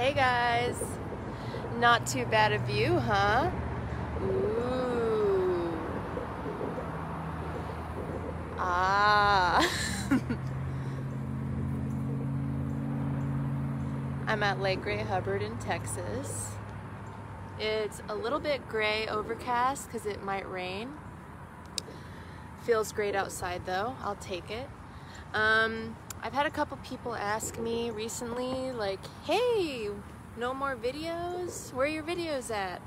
Hey guys, not too bad a view, huh? Ooh. Ah. I'm at Lake Ray Hubbard in Texas. It's a little bit gray, overcast, because it might rain. Feels great outside though, I'll take it. I've had a couple people ask me recently, like, hey, no more videos? Where are your videos at?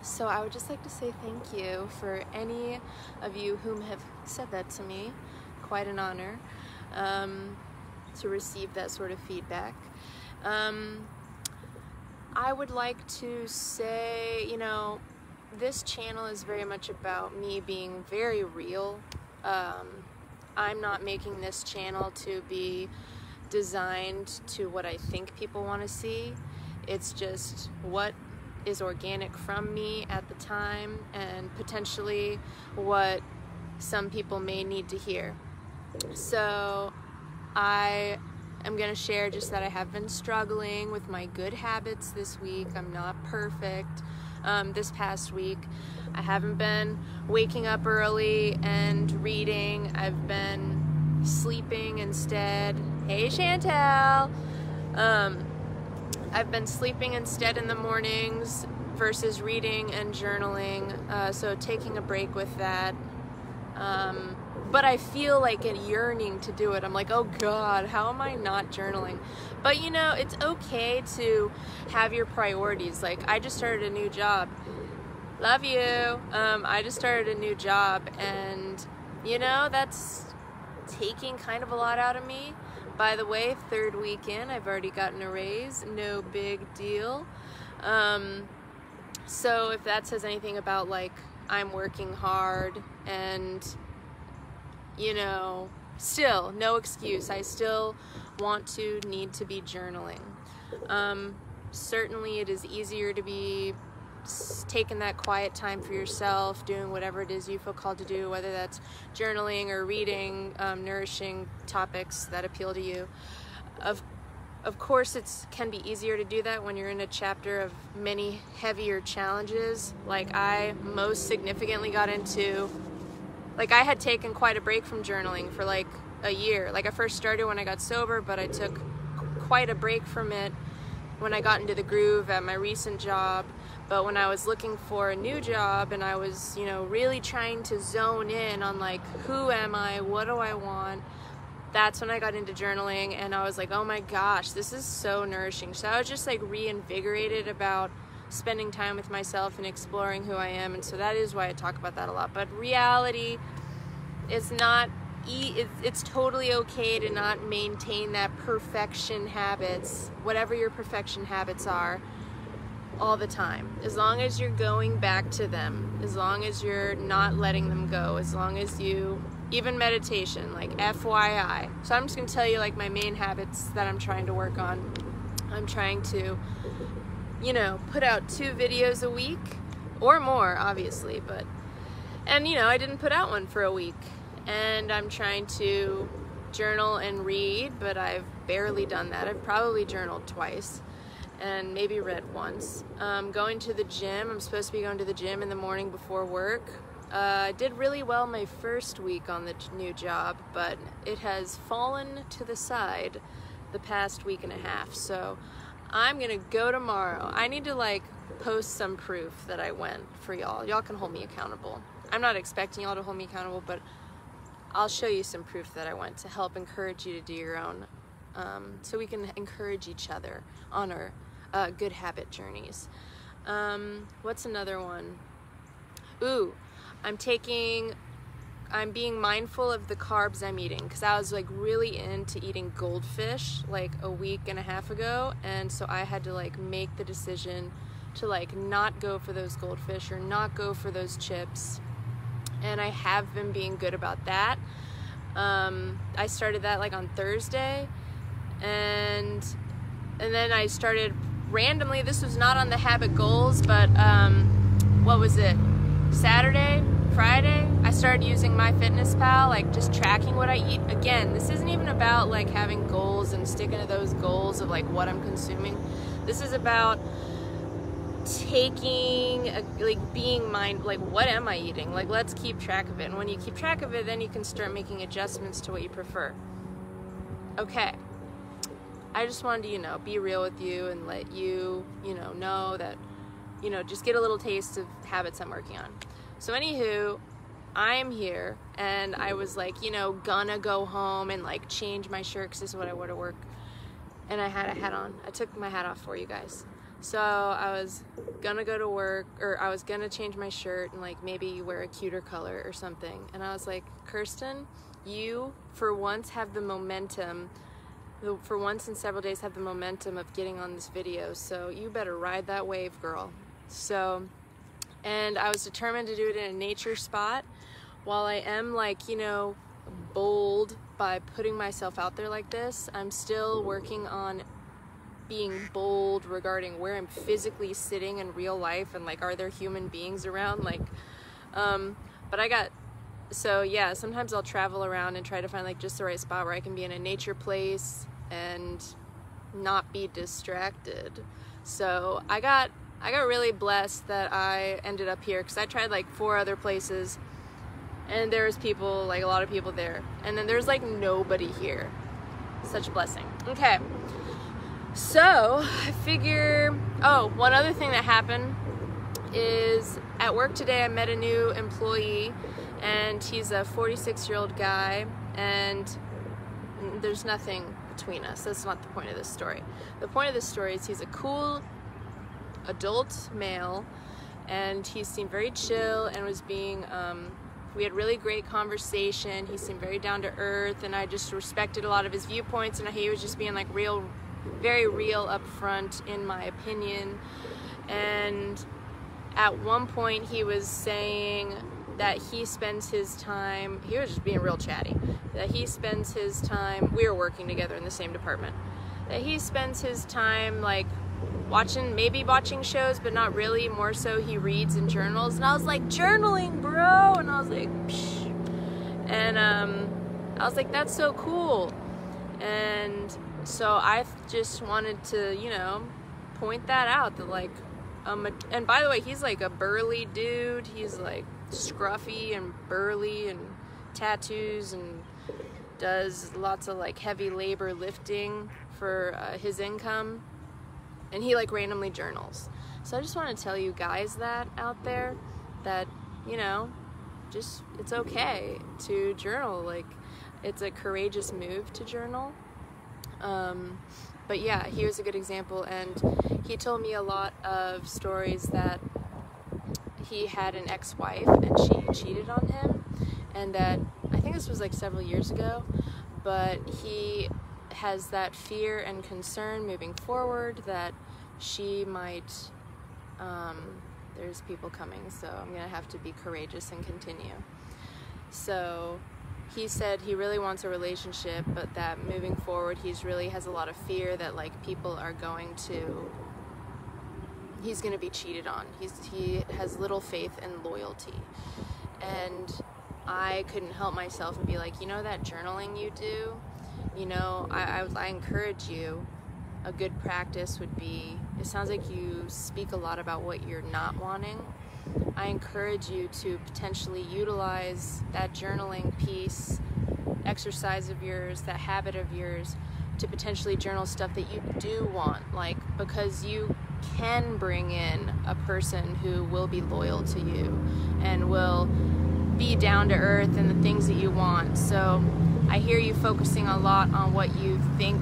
So I would just like to say thank you for any of you whom have said that to me. Quite an honor to receive that sort of feedback. I would like to say, you know, this channel is very much about me being very real. I'm not making this channel to be designed to what I think people want to see. It's just what is organic from me at the time and potentially what some people may need to hear. So I am going to share just that I have been struggling with my good habits this week. I'm not perfect. This past week I haven't been waking up early and reading. I've been sleeping instead. Hey Chantel! I've been sleeping instead in the mornings versus reading and journaling, so taking a break with that. But I feel like a yearning to do it. I'm like, oh God, how am I not journaling? But you know, it's okay to have your priorities. Like, I just started a new job. Love you. I just started a new job, and you know, that's taking kind of a lot out of me. By the way, 3rd week in, I've already gotten a raise. No big deal. So if that says anything about, like, I'm working hard and, you know, still no excuse. I still need to be journaling. Certainly it is easier to be taking that quiet time for yourself, doing whatever it is you feel called to do, whether that's journaling or reading nourishing topics that appeal to you. Of course, it can be easier to do that when you're in a chapter of many heavier challenges. Like, I most significantly got into, like, I had taken quite a break from journaling for like a year. Like, I first started when I got sober, but I took quite a break from it when I got into the groove at my recent job. But when I was looking for a new job and I was, you know, really trying to zone in on, like, who am I, what do I want, that's when I got into journaling, and I was like, oh my gosh, this is so nourishing. So I was just like reinvigorated about spending time with myself and exploring who I am, and so that is why I talk about that a lot. But reality is not, it's totally okay to not maintain that perfection habits, whatever your perfection habits are, all the time. As long as you're going back to them, as long as you're not letting them go, as long as you, even meditation, like, FYI. So I'm just gonna tell you, like, my main habits that I'm trying to work on. I'm trying to, you know, put out 2 videos a week or more, obviously, and you know, I didn't put out one for a week. And I'm trying to journal and read, but I've barely done that. I've probably journaled twice and maybe read once. Going to the gym. I'm supposed to be going to the gym in the morning before work. I did really well my first week on the new job, but it has fallen to the side the past week and a half. So I'm gonna go tomorrow. I need to, like, post some proof that I went for y'all. Y'all can hold me accountable. I'm not expecting y'all to hold me accountable, but I'll show you some proof that I went to help encourage you to do your own, so we can encourage each other on our good habit journeys. What's another one? Ooh, I'm being mindful of the carbs I'm eating, because I was, like, really into eating goldfish like a week and a half ago, and so I had to, like, make the decision to, like, not go for those goldfish or not go for those chips. And I have been being good about that. I started that, like, on Thursday, and then I started randomly, this was not on the habit goals, but what was it, Saturday, Friday, I started using MyFitnessPal, like, just tracking what I eat. Again, this isn't even about, like, having goals and and sticking to those goals of like what I'm consuming. This is about being like, what am I eating? Like, let's keep track of it. And when you keep track of it, then you can start making adjustments to what you prefer. Okay. I just wanted to, be real with you and let you, know that, just get a little taste of habits I'm working on. So anywho, I am here, and I was like, gonna go home and like change my shirt because this is what I wore to work. And I had a hat on. I took my hat off for you guys. So I was gonna go to work, or I was gonna change my shirt and like maybe wear a cuter color or something. And I was like, Kirsten, you for once have the momentum, for once in several days have the momentum of getting on this video. So you better ride that wave, girl. So, and I was determined to do it in a nature spot. While I am like, bold by putting myself out there like this, I'm still working on being bold regarding where I'm physically sitting in real life and like, are there human beings around? Like, so yeah, sometimes I'll travel around and try to find like just the right spot where I can be in a nature place and not be distracted. So I got really blessed that I ended up here, because I tried like 4 other places and there was people, like a lot of people there, and then there's like nobody here. Such a blessing. Okay. So I figure, one other thing that happened is at work today I met a new employee, and he's a 46-year-old guy, and there's nothing between us. That's not the point of this story. The point of this story is he's a cool adult male, and he seemed very chill and was being, we had really great conversation. He seemed very down to earth, and I just respected a lot of his viewpoints, and he was just being like very real up front in my opinion. And at one point he was saying that he spends his time, he was just being real chatty, that he spends his time, we were working together in the same department, that he spends his time like maybe watching shows, but not really, more so he reads and journals. And I was like, journaling, bro? And I was like, psh. And I was like, that's so cool. And so I just wanted to, point that out, that like, and by the way, he's like a burly dude. He's like scruffy and burly and tattoos, and does lots of like heavy labor lifting for his income. And he like randomly journals. So I just want to tell you guys that out there, that, just, it's okay to journal. Like, it's a courageous move to journal. But yeah, he was a good example, and he told me a lot of stories that he had an ex-wife and she cheated on him, and that, I think this was like several years ago, but he has that fear and concern moving forward that she might, there's people coming, so I'm gonna have to be courageous and continue. So he said he really wants a relationship, but that moving forward he's really has a lot of fear that like people are he's gonna be cheated on. He has little faith in loyalty. And I couldn't help myself and be like, that journaling you do, I encourage you. A good practice would be, it sounds like you speak a lot about what you're not wanting. I encourage you to potentially utilize that journaling piece, exercise of yours, that habit of yours, to potentially journal stuff that you do want, like, because you can bring in a person who will be loyal to you and will be down to earth and the things that you want. So I hear you focusing a lot on what you think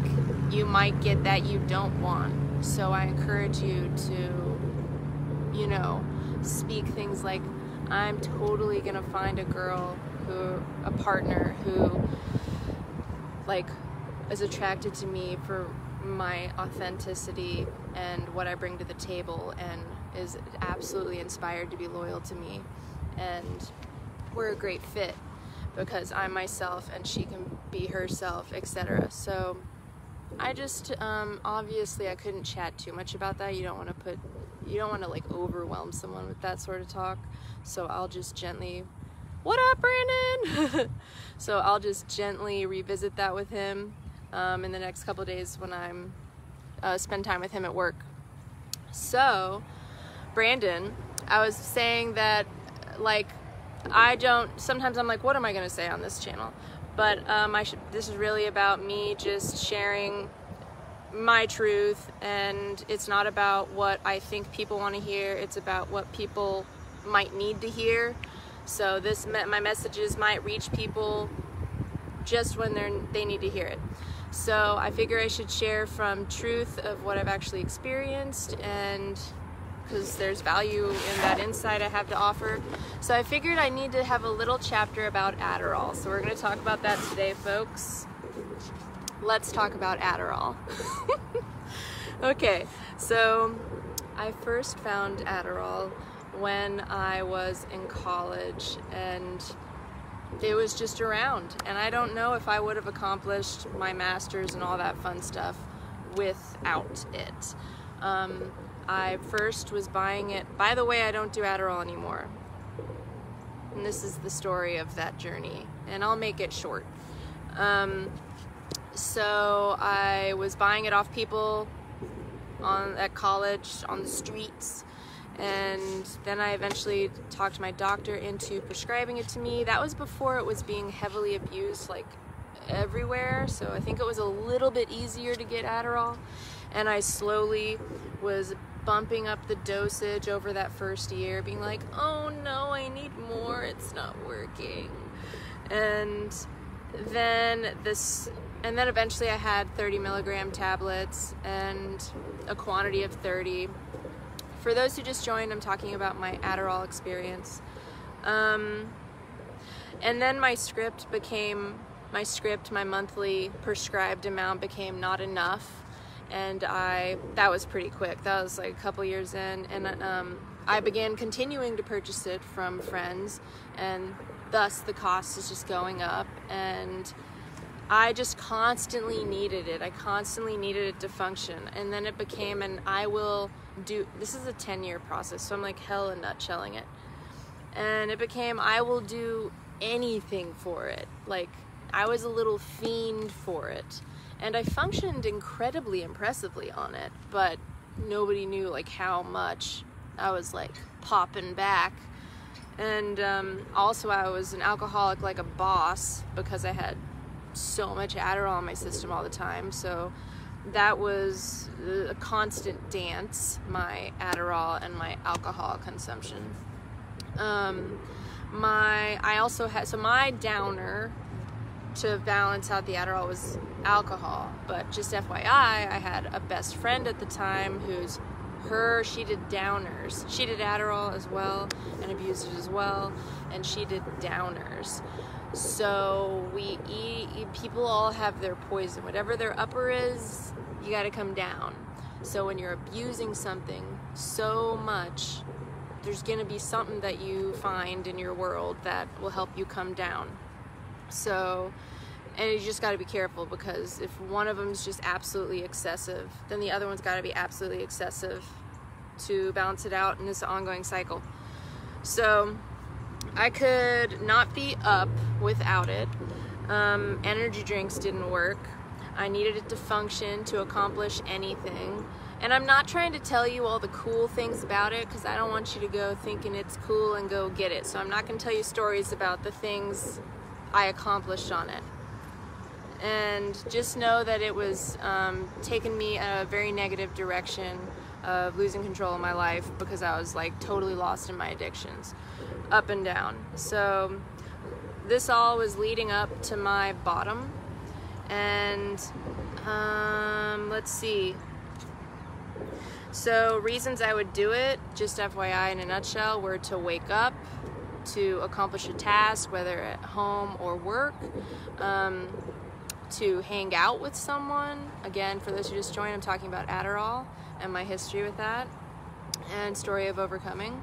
you might get that you don't want. So I encourage you to, speak things like, I'm totally gonna find a partner who like is attracted to me for my authenticity and what I bring to the table, and is absolutely inspired to be loyal to me, and we're a great fit because I'm myself and she can be herself, etc. So I just obviously I couldn't chat too much about that. You don't want to like overwhelm someone with that sort of talk. So I'll just gently, what up, Brandon? So I'll just gently revisit that with him. in the next couple of days when I'm spend time with him at work. So, Brandon, I was saying that, like, sometimes I'm like, what am I going to say on this channel? But this is really about me just sharing my truth, and it's not about what I think people want to hear, it's about what people might need to hear. So my messages might reach people just when they need to hear it. So I figure I should share from truth of what I've actually experienced, and because there's value in that insight I have to offer. So I figured I need to have a little chapter about Adderall. So we're going to talk about that today, folks. Let's talk about Adderall. Okay, so I first found Adderall when I was in college, and it was just around, and I don't know if I would have accomplished my master's and all that fun stuff without it. I first was buying it. By the way, I don't do Adderall anymore, and this is the story of that journey, and I'll make it short. So I was buying it off people at college, on the streets, and then I eventually talked my doctor into prescribing it to me. That was before it was being heavily abused, like, everywhere, so I think it was a little bit easier to get Adderall, and I slowly was bumping up the dosage over that first year, being like, oh no, I need more, it's not working. And then eventually I had 30 milligram tablets and a quantity of 30. For those who just joined, I'm talking about my Adderall experience. And then my monthly prescribed amount became not enough, and that was pretty quick. That was like a couple years in, and I began continuing to purchase it from friends, and thus the cost is just going up, and I just constantly needed it. I constantly needed it to function, and then it became this is a 10-year process, so I'm like hella nutshelling it. And it became, I will do anything for it. Like, I was a little fiend for it. And I functioned incredibly impressively on it, but nobody knew, like, how much I was, like, popping back. And also I was an alcoholic like a boss, because I had so much Adderall in my system all the time. So that was a constant dance, my Adderall and my alcohol consumption. My downer to balance out the Adderall was alcohol. But just FYI, I had a best friend at the time she did downers. She did Adderall as well and abused it as well, and she did downers. So people all have their poison. Whatever their upper is, you gotta come down. So when you're abusing something so much, there's gonna be something that you find in your world that will help you come down. So, and you just gotta be careful, because if one of them is just absolutely excessive, then the other one's gotta be absolutely excessive to balance it out in this ongoing cycle. So I could not be up without it. Energy drinks didn't work. I needed it to function, to accomplish anything. And I'm not trying to tell you all the cool things about it, because I don't want you to go thinking it's cool and go get it. So I'm not going to tell you stories about the things I accomplished on it. And just know that it was taking me a very negative direction of losing control of my life, because I was like totally lost in my addictions, up and down. So this all was leading up to my bottom. And let's see. So reasons I would do it, just FYI in a nutshell, were to wake up, to accomplish a task, whether at home or work, to hang out with someone. Again, for those who just joined, I'm talking about Adderall and my history with that, and story of overcoming.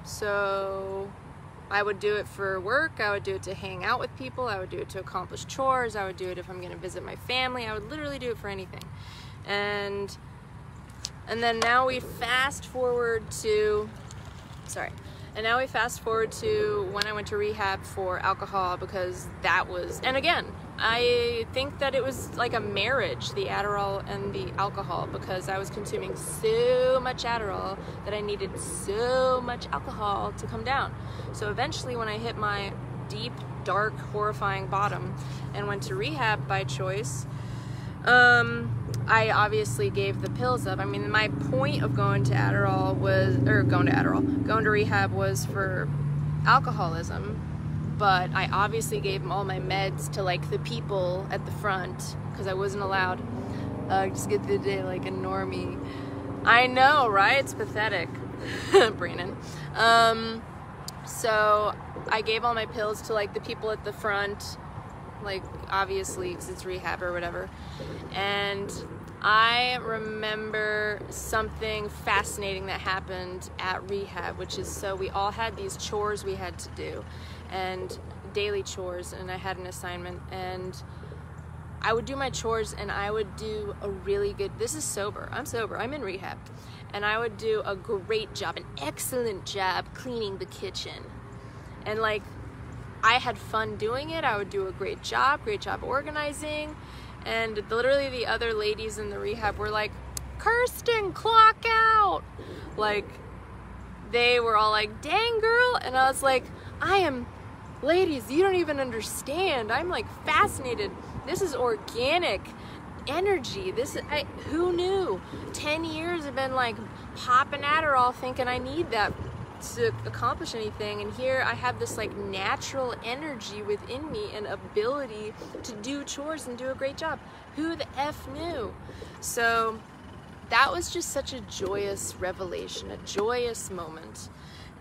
So I would do it for work, I would do it to hang out with people, I would do it to accomplish chores, I would do it if I'm going to visit my family, I would literally do it for anything. And then now we fast forward to, when I went to rehab for alcohol, because that was, and again, I think that it was like a marriage, the Adderall and the alcohol, because I was consuming so much Adderall that I needed so much alcohol to come down. So eventually when I hit my deep, dark, horrifying bottom and went to rehab by choice, I obviously gave the pills up. I mean, my point of going to rehab was for alcoholism. But I obviously gave them all my meds to like the people at the front because I wasn't allowed. Just get through the day like a normie. I know, right? It's pathetic, Brandon. So I gave all my pills to like the people at the front, like obviously because it's rehab or whatever. And I remember something fascinating that happened at rehab, which is, so we all had these chores we had to do, and daily chores, and I had an assignment, and I would do my chores, and I would do a really good, this is sober, I'm in rehab, and I would do a great job, an excellent job cleaning the kitchen, and like, I had fun doing it. I would do a great job organizing. And literally the other ladies in the rehab were like, Kirsten, clock out. Like, they were all like, dang girl. And I was like, ladies, you don't even understand. I'm like fascinated. This is organic energy. Who knew? 10 years I've been like popping Adderall thinking I need that to accomplish anything, and here I have this like natural energy within me and ability to do chores and do a great job. Who the F knew? So that was just such a joyous revelation, a joyous moment.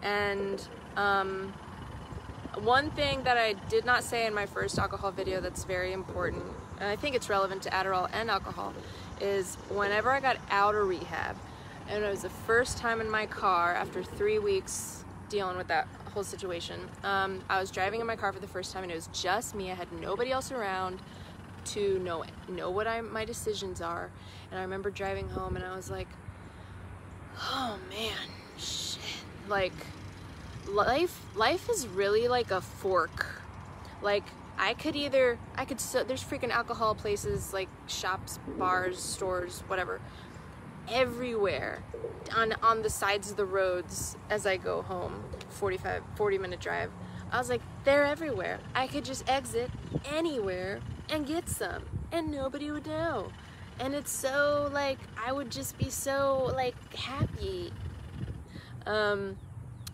And one thing that I did not say in my first alcohol video that's very important, and I think it's relevant to Adderall and alcohol, is whenever I got out of rehab, and it was the first time in my car after 3 weeks dealing with that whole situation. I was driving in my car for the first time, and it was just me. I had nobody else around to know what my decisions are. And I remember driving home, and I was like, oh man, shit. Like, life is really like a fork. Like, there's freaking alcohol places, like shops, bars, stores, whatever, everywhere on the sides of the roads as I go home, 40-minute drive. I was like, they're everywhere. I could just exit anywhere and get some and nobody would know. And it's so like, I would just be so like happy.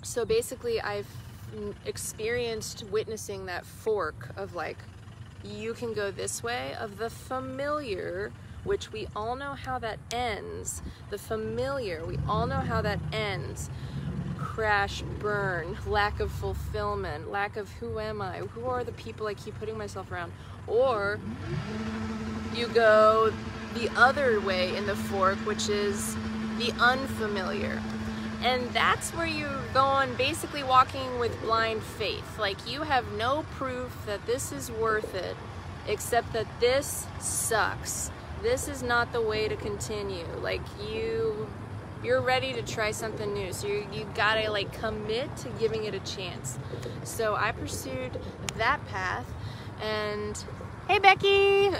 So basically I've experienced witnessing that fork of like, you can go this way, of the familiar, which we all know how that ends. The familiar, we all know how that ends. Crash, burn, lack of fulfillment, lack of who am I? Who are the people I keep putting myself around? Or you go the other way in the fork, which is the unfamiliar. And that's where you're going, basically walking with blind faith. Like, you have no proof that this is worth it, except that this sucks. This is not the way to continue. Like, you're ready to try something new, so you gotta like commit to giving it a chance. So I pursued that path, and hey Becky,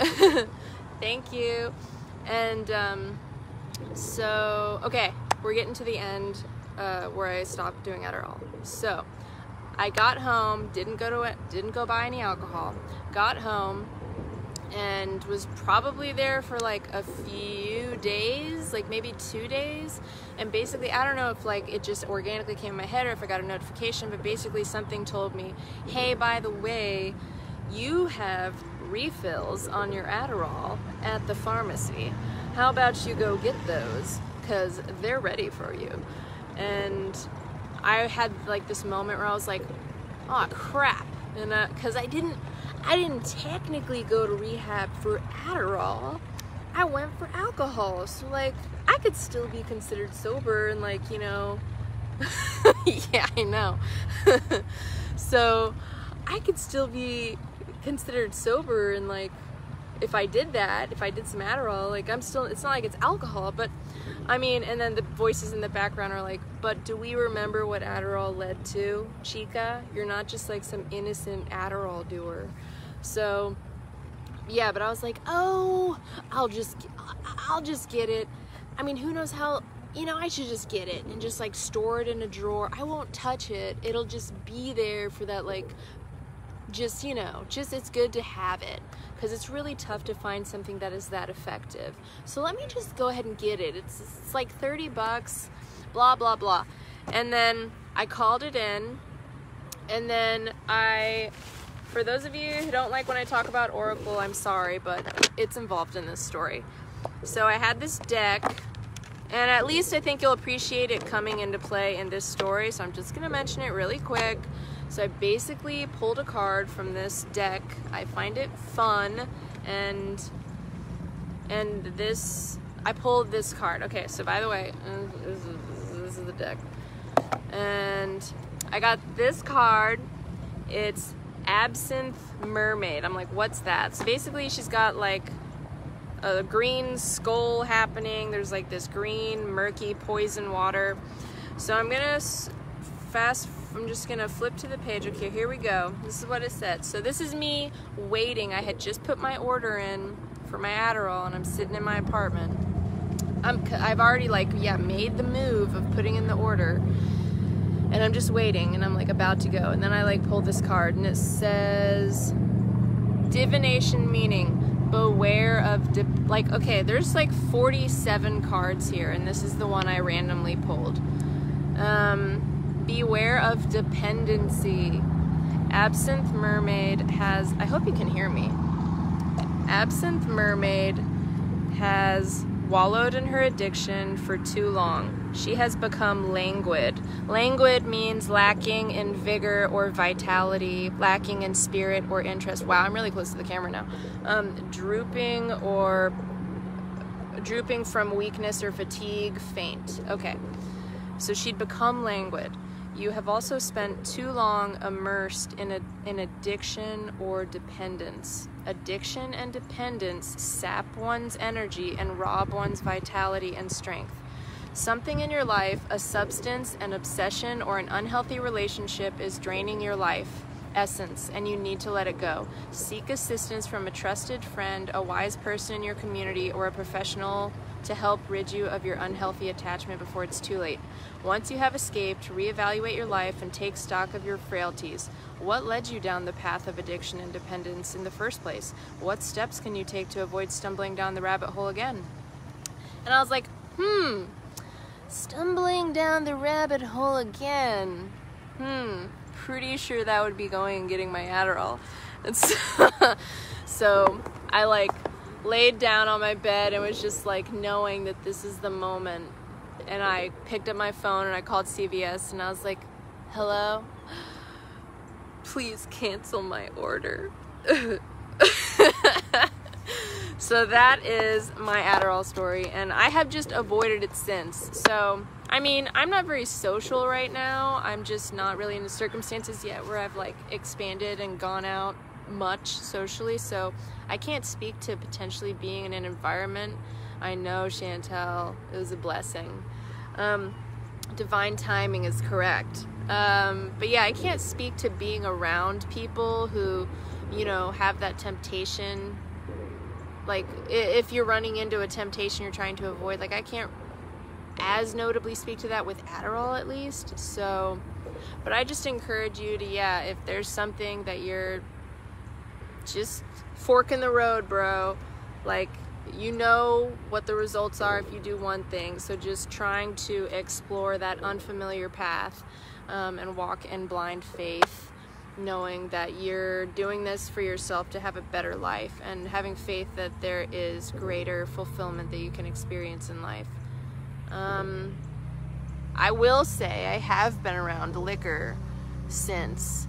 thank you. And so okay, we're getting to the end where I stopped doing Adderall. So I got home, didn't go buy any alcohol, got home, and was probably there for like a few days, like maybe 2 days. And basically, I don't know if like it just organically came in my head or if I got a notification, but basically something told me, hey, by the way, you have refills on your Adderall at the pharmacy. How about you go get those, because they're ready for you. And I had like this moment where I was like, oh crap. And because I didn't technically go to rehab for Adderall. I went for alcohol. So like, I could still be considered sober and like, you know, yeah, I know. So I could still be considered sober, and like, if I did some Adderall, like it's not like it's alcohol, but I mean, and then the voices in the background are like, but do we remember what Adderall led to, chica? You're not just like some innocent Adderall doer. So yeah, but I was like, oh, I'll just get it. I mean, who knows how, you know, I should just get it and just like store it in a drawer. I won't touch it. It'll just be there for that, like, just, you know, just, it's good to have it, because it's really tough to find something that is that effective. So let me just go ahead and get it. It's like 30 bucks, blah, blah, blah. And then I called it in, and then for those of you who don't like when I talk about Oracle, I'm sorry, but it's involved in this story. So I had this deck, and at least I think you'll appreciate it coming into play in this story, so I'm just going to mention it really quick. So I basically pulled a card from this deck. I find it fun, and I pulled this card. Okay, so by the way, this is the deck. And I got this card. It's Absinthe Mermaid. I'm like, what's that? So basically she's got like a green skull happening. There's like this green murky poison water. So I'm just gonna flip to the page. Okay, here we go. This is what it said. So this is me waiting. I had just put my order in for my Adderall, and I'm sitting in my apartment. I've already made the move of putting in the order, and I'm just waiting, and I'm like about to go, and then I like pull this card, and it says divination, meaning beware of okay, there's like 47 cards here, and this is the one I randomly pulled. Beware of dependency. Absinthe Mermaid has, I hope you can hear me. Absinthe Mermaid has wallowed in her addiction for too long. She has become languid. Languid means lacking in vigor or vitality, lacking in spirit or interest. Wow, I'm really close to the camera now. Drooping from weakness or fatigue, faint. Okay, so she'd become languid. You have also spent too long immersed in addiction or dependence. Addiction and dependence sap one's energy and rob one's vitality and strength. Something in your life, a substance, an obsession, or an unhealthy relationship is draining your life essence, and you need to let it go. Seek assistance from a trusted friend, a wise person in your community, or a professional to help rid you of your unhealthy attachment before it's too late. Once you have escaped, reevaluate your life and take stock of your frailties. What led you down the path of addiction and dependence in the first place? What steps can you take to avoid stumbling down the rabbit hole again? And I was like, stumbling down the rabbit hole again. Pretty sure that would be going and getting my Adderall. And so I like laid down on my bed and was just like knowing that this is the moment. And I picked up my phone and I called CVS and I was like, hello? Please cancel my order. So that is my Adderall story, and I have just avoided it since. So, I mean, I'm not very social right now. I'm just not really in the circumstances yet where I've like expanded and gone out much socially, so I can't speak to potentially being in an environment. I know, Chantel, it was a blessing. Divine timing is correct. But yeah, I can't speak to being around people who, you know, have that temptation. Like, if you're running into a temptation you're trying to avoid, like, I can't as notably speak to that with Adderall, at least. So, but I just encourage you to, yeah, if there's something that you're just fork in the road, bro, like, you know what the results are if you do one thing, so just trying to explore that unfamiliar path, and walk in blind faith, knowing that you're doing this for yourself to have a better life, and having faith that there is greater fulfillment that you can experience in life. I will say I have been around liquor since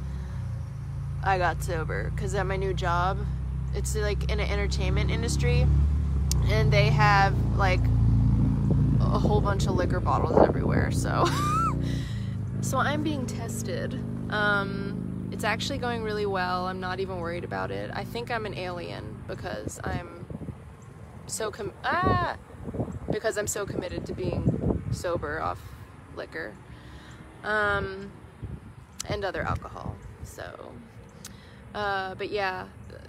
I got sober, because at my new job, it's like in an entertainment industry, and they have like a whole bunch of liquor bottles everywhere, so so I'm being tested. It's actually going really well. I'm not even worried about it. I think I'm an alien because I'm so committed to being sober off liquor, and other alcohol. So but yeah,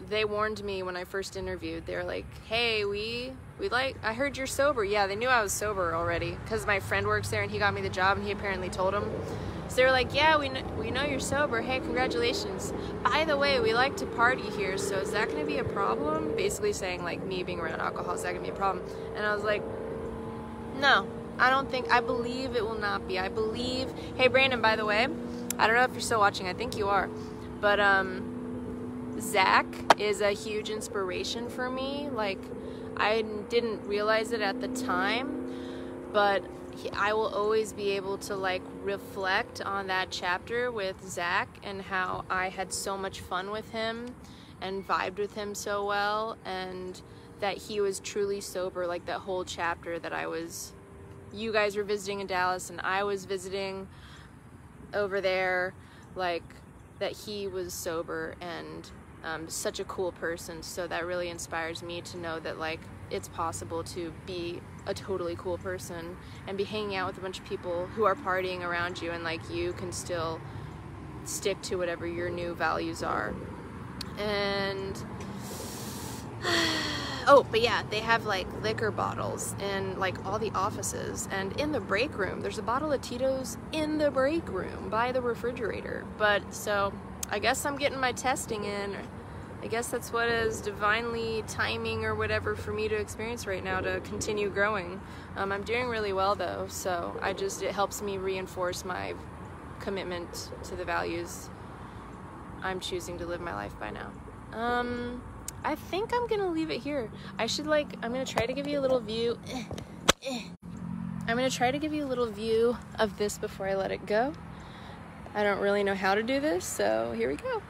they warned me when I first interviewed. They were like, hey, I heard you're sober. Yeah, they knew I was sober already because my friend works there and he got me the job and he apparently told them. So they were like, yeah, we know you're sober. Hey, congratulations. By the way, we like to party here, so is that going to be a problem? Basically saying, like, me being around alcohol, is that going to be a problem? And I was like, no, I believe it will not be. I believe, hey, Brandon, by the way, I don't know if you're still watching. I think you are. But, Zach is a huge inspiration for me. Like, I didn't realize it at the time, but I will always be able to, like, reflect on that chapter with Zach and how I had so much fun with him and vibed with him so well, and that he was truly sober, like that whole chapter that you guys were visiting in Dallas and I was visiting over there, like, that he was sober and such a cool person. So that really inspires me to know that, like, it's possible to be a totally cool person and be hanging out with a bunch of people who are partying around you, and, like, you can still stick to whatever your new values are. And oh, but yeah, they have, like, liquor bottles in, like, all the offices, and in the break room there's a bottle of Tito's in the break room by the refrigerator. But so I guess I'm getting my testing in. I guess that's what is divinely timing or whatever for me to experience right now to continue growing. I'm doing really well though, so it helps me reinforce my commitment to the values I'm choosing to live my life by now. I think I'm gonna leave it here. I'm gonna try to give you a little view. I'm gonna try to give you a little view of this before I let it go. I don't really know how to do this, so here we go.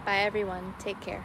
Bye everyone, take care.